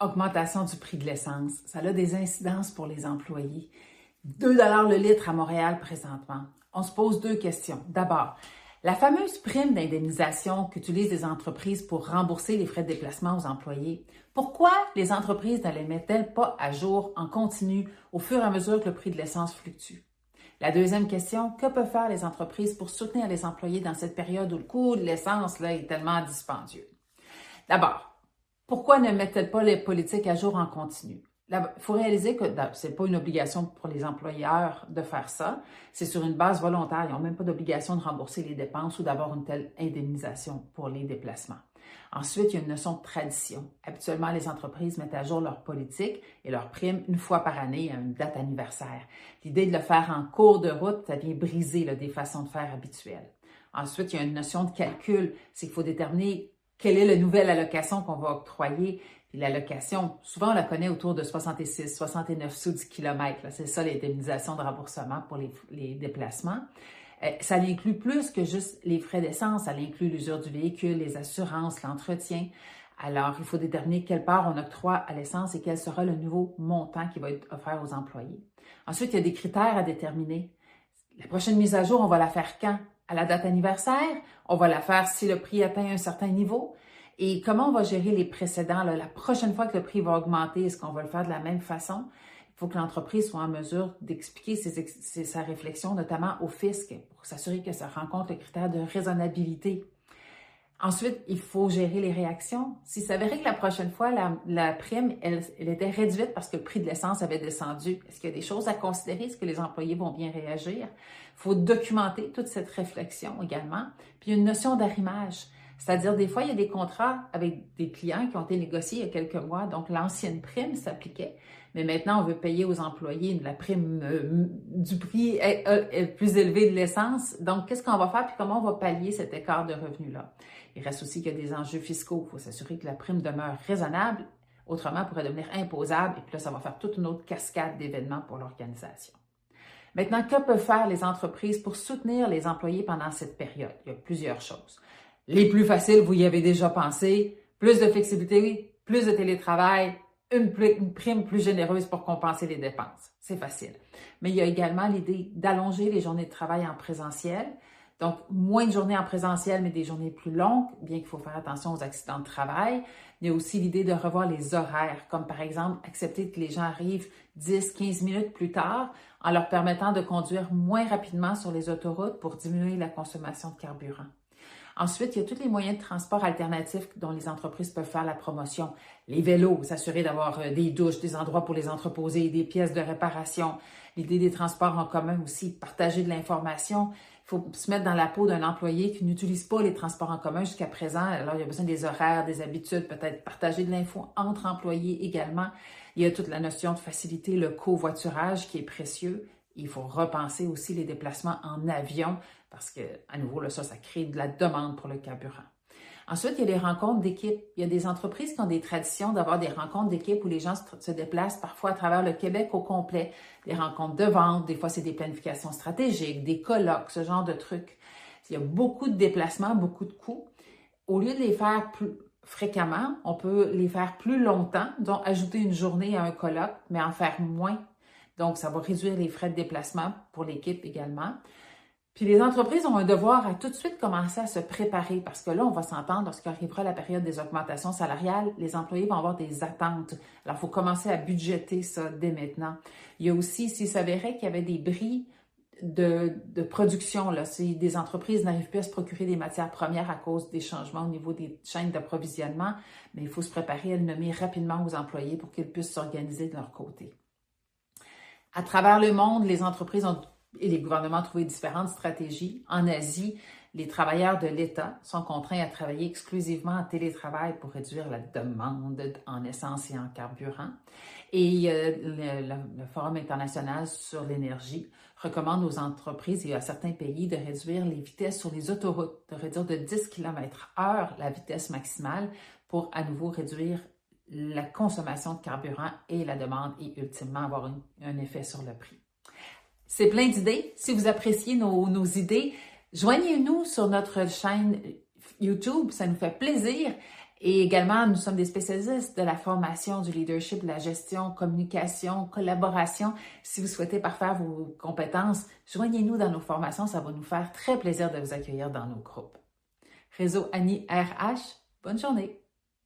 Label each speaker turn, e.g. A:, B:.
A: Augmentation du prix de l'essence, ça a des incidences pour les employés. 2 $ le litre à Montréal présentement. On se pose deux questions. D'abord, la fameuse prime d'indemnisation qu'utilisent les entreprises pour rembourser les frais de déplacement aux employés. Pourquoi les entreprises ne les mettent-elles pas à jour en continu au fur et à mesure que le prix de l'essence fluctue? La deuxième question, que peuvent faire les entreprises pour soutenir les employés dans cette période où le coût de l'essence est tellement dispendieux? D'abord, pourquoi ne mettent-elles pas les politiques à jour en continu? Il faut réaliser que ce n'est pas une obligation pour les employeurs de faire ça. C'est sur une base volontaire. Ils n'ont même pas d'obligation de rembourser les dépenses ou d'avoir une telle indemnisation pour les déplacements. Ensuite, il y a une notion de tradition. Habituellement, les entreprises mettent à jour leur politique et leurs primes une fois par année à une date anniversaire. L'idée de le faire en cours de route, ça vient briser des façons de faire habituelles. Ensuite, il y a une notion de calcul. C'est qu'il faut déterminer quelle est la nouvelle allocation qu'on va octroyer. Puis l'allocation, souvent on la connaît autour de 66, 69 sous du kilomètre. C'est ça l'indemnisation de remboursement pour les déplacements. Ça inclut plus que juste les frais d'essence. Ça inclut l'usure du véhicule, les assurances, l'entretien. Alors, il faut déterminer quelle part on octroie à l'essence et quel sera le nouveau montant qui va être offert aux employés. Ensuite, il y a des critères à déterminer. La prochaine mise à jour, on va la faire quand? À la date anniversaire? On va la faire si le prix atteint un certain niveau? Et comment on va gérer les précédents? La prochaine fois que le prix va augmenter, est-ce qu'on va le faire de la même façon? Il faut que l'entreprise soit en mesure d'expliquer sa réflexion, notamment au fisc, pour s'assurer que ça rencontre le critère de raisonnabilité. Ensuite, il faut gérer les réactions. S'il s'avérait que la prochaine fois, la prime, elle était réduite parce que le prix de l'essence avait descendu, est-ce qu'il y a des choses à considérer? Est-ce que les employés vont bien réagir? Il faut documenter toute cette réflexion également. Puis, il y a une notion d'arrimage. C'est-à-dire, des fois, il y a des contrats avec des clients qui ont été négociés il y a quelques mois, donc l'ancienne prime s'appliquait, mais maintenant, on veut payer aux employés la prime du prix plus élevé de l'essence. Donc, qu'est-ce qu'on va faire puis comment on va pallier cet écart de revenus-là? Il reste aussi qu'il y a des enjeux fiscaux. Il faut s'assurer que la prime demeure raisonnable, autrement, elle pourrait devenir imposable, et puis là, ça va faire toute une autre cascade d'événements pour l'organisation. Maintenant, que peuvent faire les entreprises pour soutenir les employés pendant cette période? Il y a plusieurs choses. Les plus faciles, vous y avez déjà pensé, plus de flexibilité, plus de télétravail, une prime plus généreuse pour compenser les dépenses. C'est facile. Mais il y a également l'idée d'allonger les journées de travail en présentiel. Donc, moins de journées en présentiel, mais des journées plus longues, bien qu'il faut faire attention aux accidents de travail. Il y a aussi l'idée de revoir les horaires, comme par exemple accepter que les gens arrivent 10-15 minutes plus tard en leur permettant de conduire moins rapidement sur les autoroutes pour diminuer la consommation de carburant. Ensuite, il y a tous les moyens de transport alternatifs dont les entreprises peuvent faire la promotion. Les vélos, s'assurer d'avoir des douches, des endroits pour les entreposer, des pièces de réparation. L'idée des transports en commun aussi, partager de l'information. Il faut se mettre dans la peau d'un employé qui n'utilise pas les transports en commun jusqu'à présent. Alors, il y a besoin des horaires, des habitudes, peut-être partager de l'info entre employés également. Il y a toute la notion de faciliter le covoiturage qui est précieux. Il faut repenser aussi les déplacements en avion parce que, à nouveau, là, ça crée de la demande pour le carburant. Ensuite, il y a les rencontres d'équipe. Il y a des entreprises qui ont des traditions d'avoir des rencontres d'équipe où les gens se déplacent parfois à travers le Québec au complet. Des rencontres de vente, des fois c'est des planifications stratégiques, des colloques, ce genre de trucs. Il y a beaucoup de déplacements, beaucoup de coûts. Au lieu de les faire plus fréquemment, on peut les faire plus longtemps, donc ajouter une journée à un colloque, mais en faire moins. Donc, ça va réduire les frais de déplacement pour l'équipe également. Puis les entreprises ont un devoir à tout de suite commencer à se préparer parce que là, on va s'entendre, lorsqu'arrivera la période des augmentations salariales, les employés vont avoir des attentes. Alors, il faut commencer à budgéter ça dès maintenant. Il y a aussi, s'il s'avérait qu'il y avait des bris de production, là, si des entreprises n'arrivent plus à se procurer des matières premières à cause des changements au niveau des chaînes d'approvisionnement, mais il faut se préparer à le nommer rapidement aux employés pour qu'ils puissent s'organiser de leur côté. À travers le monde, les entreprises et les gouvernements ont trouvé différentes stratégies. En Asie, les travailleurs de l'État sont contraints à travailler exclusivement en télétravail pour réduire la demande en essence et en carburant. Et le Forum international sur l'énergie recommande aux entreprises et à certains pays de réduire les vitesses sur les autoroutes, de réduire de 10 km/h la vitesse maximale pour à nouveau réduire la consommation de carburant et la demande et ultimement avoir un effet sur le prix. C'est plein d'idées. Si vous appréciez nos idées, joignez-nous sur notre chaîne YouTube, ça nous fait plaisir. Et également, nous sommes des spécialistes de la formation, du leadership, de la gestion, communication, collaboration. Si vous souhaitez parfaire vos compétences, joignez-nous dans nos formations. Ça va nous faire très plaisir de vous accueillir dans nos groupes. Réseau Annie RH, bonne journée!